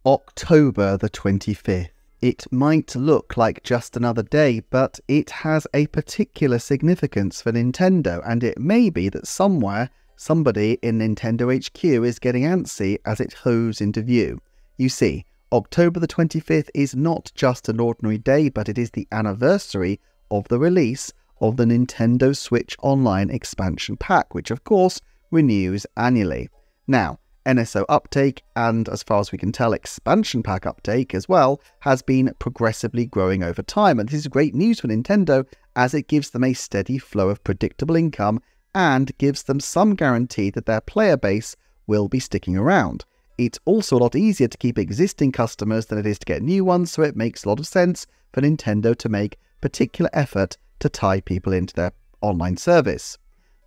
October the 25th. It might look like just another day, but it has a particular significance for Nintendo, and it may be that somewhere, somebody in Nintendo HQ is getting antsy as it hove into view. You see, October the 25th is not just an ordinary day, but it is the anniversary of the release of the Nintendo Switch Online Expansion Pak, which of course renews annually. Now, NSO uptake, and as far as we can tell, Expansion Pak uptake as well, has been progressively growing over time, and this is great news for Nintendo as it gives them a steady flow of predictable income and gives them some guarantee that their player base will be sticking around. It's also a lot easier to keep existing customers than it is to get new ones, so it makes a lot of sense for Nintendo to make particular effort to tie people into their online service.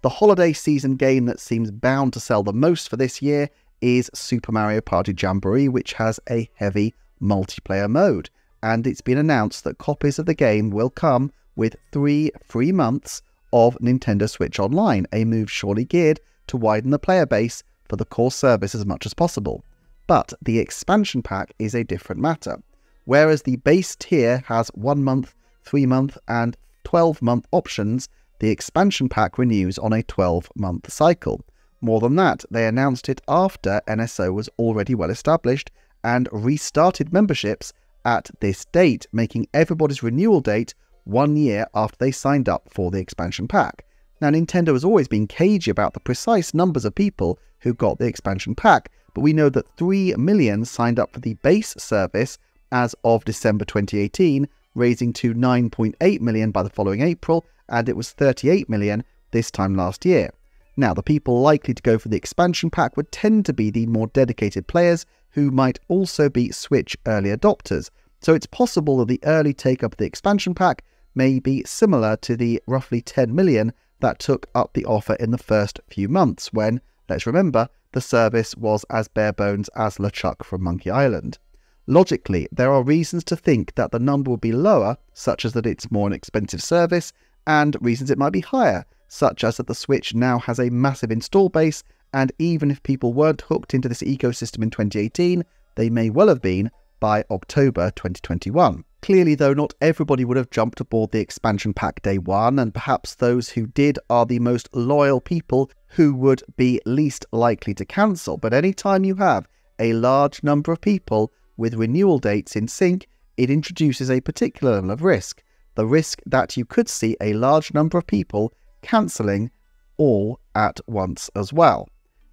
The holiday season game that seems bound to sell the most for this year is Super Mario Party Jamboree, which has a heavy multiplayer mode, and it's been announced that copies of the game will come with 3 free months of Nintendo Switch Online, a move surely geared to widen the player base for the core service as much as possible. But the expansion pack is a different matter. Whereas the base tier has 1 month, 3 month and 12-month options, the expansion pack renews on a 12-month cycle. More than that, they announced it after NSO was already well established and restarted memberships at this date, making everybody's renewal date 1 year after they signed up for the expansion pack. Now, Nintendo has always been cagey about the precise numbers of people who got the expansion pack, but we know that 3 million signed up for the base service as of December 2018, raising to 9.8 million by the following April, and it was 38 million this time last year. Now, the people likely to go for the expansion pack would tend to be the more dedicated players who might also be Switch early adopters, so it's possible that the early take-up of the expansion pack may be similar to the roughly 10 million that took up the offer in the first few months when, let's remember, the service was as bare bones as LeChuck from Monkey Island. Logically, there are reasons to think that the number will be lower, such as that it's more an expensive service, and reasons it might be higher, such as that the Switch now has a massive install base, and even if people weren't hooked into this ecosystem in 2018, they may well have been by October 2021. Clearly, though, not everybody would have jumped aboard the expansion pack day one, and perhaps those who did are the most loyal people who would be least likely to cancel. But anytime you have a large number of people with renewal dates in sync, it introduces a particular level of risk. The risk that you could see a large number of people cancelling all at once as well.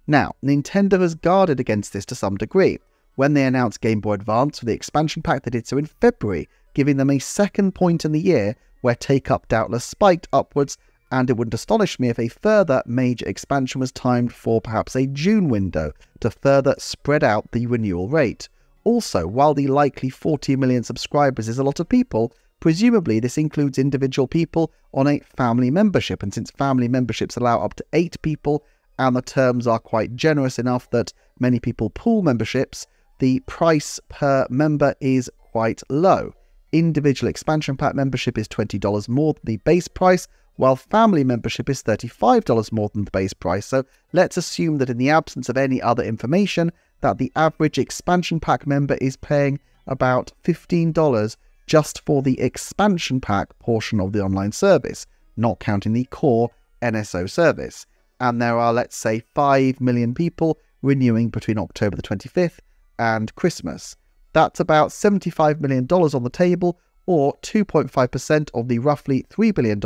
Now, Nintendo has guarded against this to some degree. When they announced Game Boy Advance for the expansion pack, they did so in February, giving them a second point in the year where take-up doubtless spiked upwards, and it wouldn't astonish me if a further major expansion was timed for perhaps a June window to further spread out the renewal rate. Also, while the likely 40 million subscribers is a lot of people, presumably this includes individual people on a family membership, and since family memberships allow up to 8 people, and the terms are quite generous enough that many people pool memberships, the price per member is quite low. Individual expansion pack membership is $20 more than the base price, while family membership is $35 more than the base price, so let's assume that in the absence of any other information, that the average expansion pack member is paying about $15 just for the expansion pack portion of the online service, not counting the core NSO service. And there are, let's say, 5 million people renewing between October the 25th and Christmas. That's about $75 million on the table, or 2.5% of the roughly $3 billion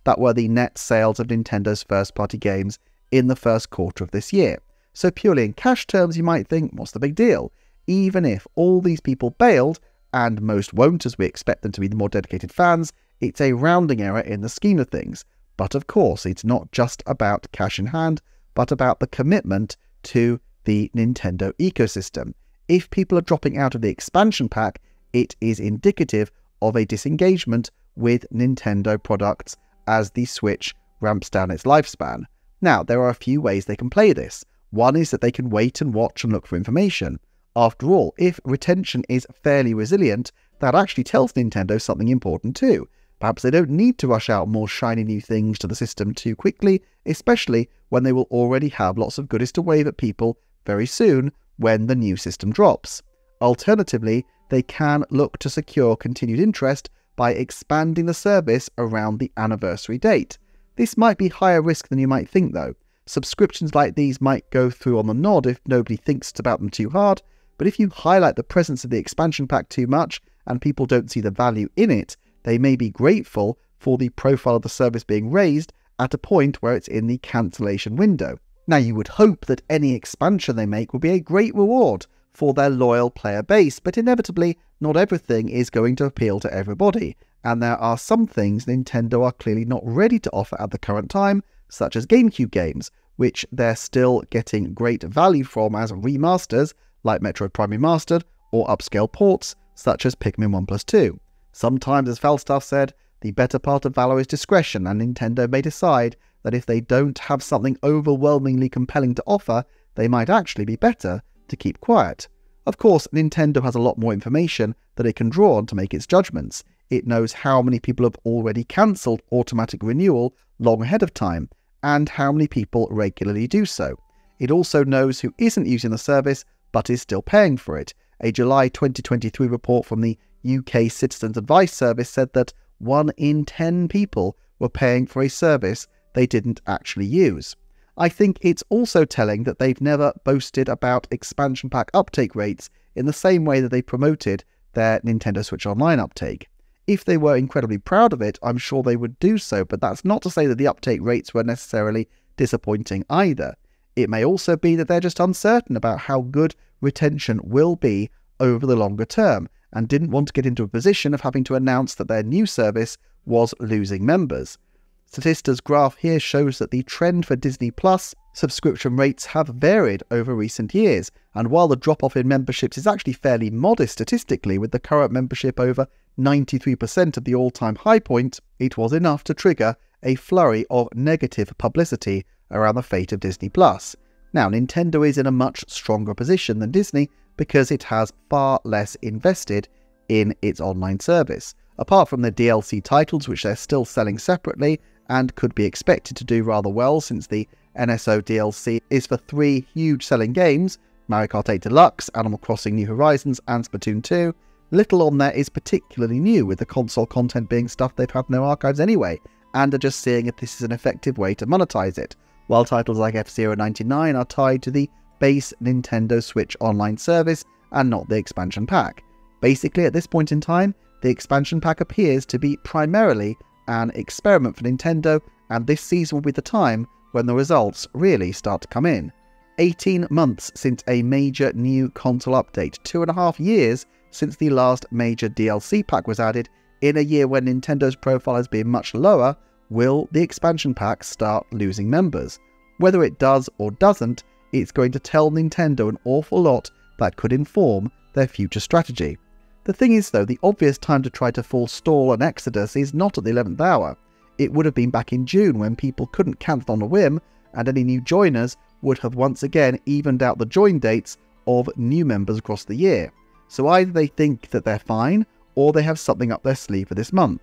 that were the net sales of Nintendo's first-party games in the first quarter of this year. So purely in cash terms, you might think, what's the big deal? Even if all these people bailed, and most won't as we expect them to be the more dedicated fans, it's a rounding error in the scheme of things. But of course, it's not just about cash in hand, but about the commitment to the Nintendo ecosystem. If people are dropping out of the expansion pack, it is indicative of a disengagement with Nintendo products as the Switch ramps down its lifespan. Now, there are a few ways they can play this. One is that they can wait and watch and look for information. After all, if retention is fairly resilient, that actually tells Nintendo something important too. Perhaps they don't need to rush out more shiny new things to the system too quickly, especially when they will already have lots of goodies to wave at people very soon when the new system drops. Alternatively, they can look to secure continued interest by expanding the service around the anniversary date. This might be higher risk than you might think though. Subscriptions like these might go through on the nod if nobody thinks about them too hard, but if you highlight the presence of the expansion pack too much and people don't see the value in it, they may be grateful for the profile of the service being raised at a point where it's in the cancellation window. Now, you would hope that any expansion they make will be a great reward for their loyal player base, but inevitably not everything is going to appeal to everybody, and there are some things Nintendo are clearly not ready to offer at the current time, such as GameCube games, which they're still getting great value from as remasters like Metroid Prime Remastered, or upscale ports such as Pikmin 1+2. Sometimes, as Falstaff said, the better part of valor is discretion, and Nintendo may decide that if they don't have something overwhelmingly compelling to offer, they might actually be better to keep quiet. Of course, Nintendo has a lot more information that it can draw on to make its judgments. It knows how many people have already cancelled automatic renewal long ahead of time, and how many people regularly do so. It also knows who isn't using the service but is still paying for it. A July 2023 report from the UK Citizens Advice Service said that 1 in 10 people were paying for a service they didn't actually use. I think it's also telling that they've never boasted about expansion pack uptake rates in the same way that they promoted their Nintendo Switch Online uptake. If they were incredibly proud of it, I'm sure they would do so, but that's not to say that the uptake rates were necessarily disappointing either. It may also be that they're just uncertain about how good retention will be over the longer term, and didn't want to get into a position of having to announce that their new service was losing members. Statista's graph here shows that the trend for Disney Plus subscription rates have varied over recent years, and while the drop-off in memberships is actually fairly modest statistically, with the current membership over 93% of the all-time high point, it was enough to trigger a flurry of negative publicity around the fate of Disney Plus. Now, Nintendo is in a much stronger position than Disney because it has far less invested in its online service. Apart from the DLC titles, which they're still selling separately and could be expected to do rather well since the NSO DLC is for 3 huge selling games, Mario Kart 8 Deluxe, Animal Crossing New Horizons and Splatoon 2, little on there is particularly new, with the console content being stuff they've had in their archives anyway, and are just seeing if this is an effective way to monetize it, while titles like F-Zero 99 are tied to the base Nintendo Switch Online service and not the expansion pack. Basically, at this point in time, the expansion pack appears to be primarily an experiment for Nintendo, and this season will be the time when the results really start to come in. 18 months since a major new console update, 2.5 years since the last major DLC pack was added, in a year when Nintendo's profile has been much lower, will the expansion pack start losing members? Whether it does or doesn't, it's going to tell Nintendo an awful lot that could inform their future strategy. The thing is though, the obvious time to try to forestall an exodus is not at the 11th hour. It would have been back in June, when people couldn't cancel on a whim, and any new joiners would have once again evened out the join dates of new members across the year. So either they think that they're fine, or they have something up their sleeve for this month.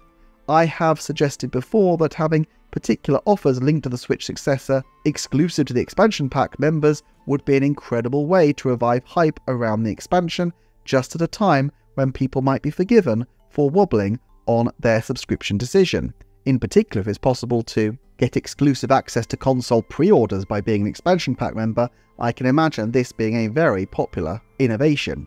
I have suggested before that having particular offers linked to the Switch successor exclusive to the expansion pack members would be an incredible way to revive hype around the expansion, just at a time when people might be forgiven for wobbling on their subscription decision. In particular, if it's possible to get exclusive access to console pre-orders by being an expansion pack member, I can imagine this being a very popular innovation.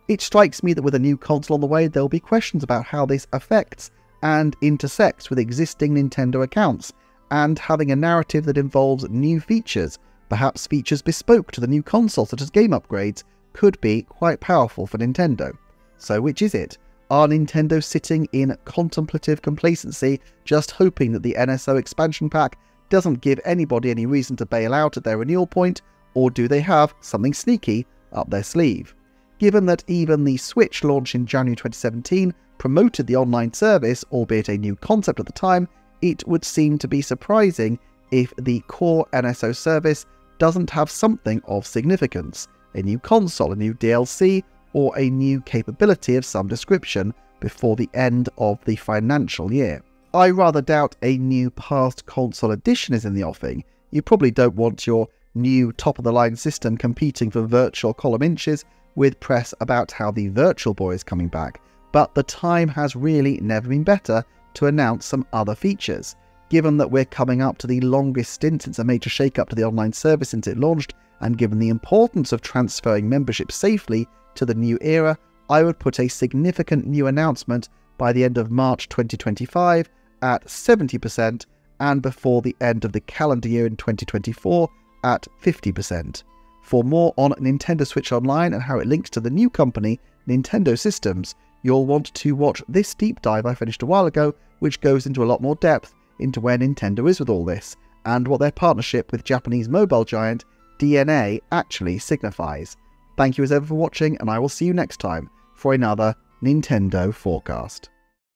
It strikes me that with a new console on the way, there will be questions about how this affects and intersects with existing Nintendo accounts, and having a narrative that involves new features, perhaps features bespoke to the new console such as game upgrades, could be quite powerful for Nintendo. So which is it? Are Nintendo sitting in contemplative complacency, just hoping that the NSO expansion pack doesn't give anybody any reason to bail out at their renewal point, or do they have something sneaky up their sleeve? Given that even the Switch launch in January 2017 promoted the online service, albeit a new concept at the time, it would seem to be surprising if the core NSO service doesn't have something of significance, a new console, a new DLC, or a new capability of some description before the end of the financial year. I rather doubt a new past console edition is in the offing. You probably don't want your new top-of-the-line system competing for virtual column inches with press about how the Virtual Boy is coming back, but the time has really never been better to announce some other features. Given that we're coming up to the longest stint since a major shake-up to the online service since it launched, and given the importance of transferring membership safely to the new era, I would put a significant new announcement by the end of March 2025 at 70% and before the end of the calendar year in 2024 at 50%. For more on Nintendo Switch Online and how it links to the new company, Nintendo Systems, you'll want to watch this deep dive I finished a while ago, which goes into a lot more depth into where Nintendo is with all this, and what their partnership with Japanese mobile giant DNA actually signifies. Thank you as ever for watching, and I will see you next time for another Nintendo Forecast.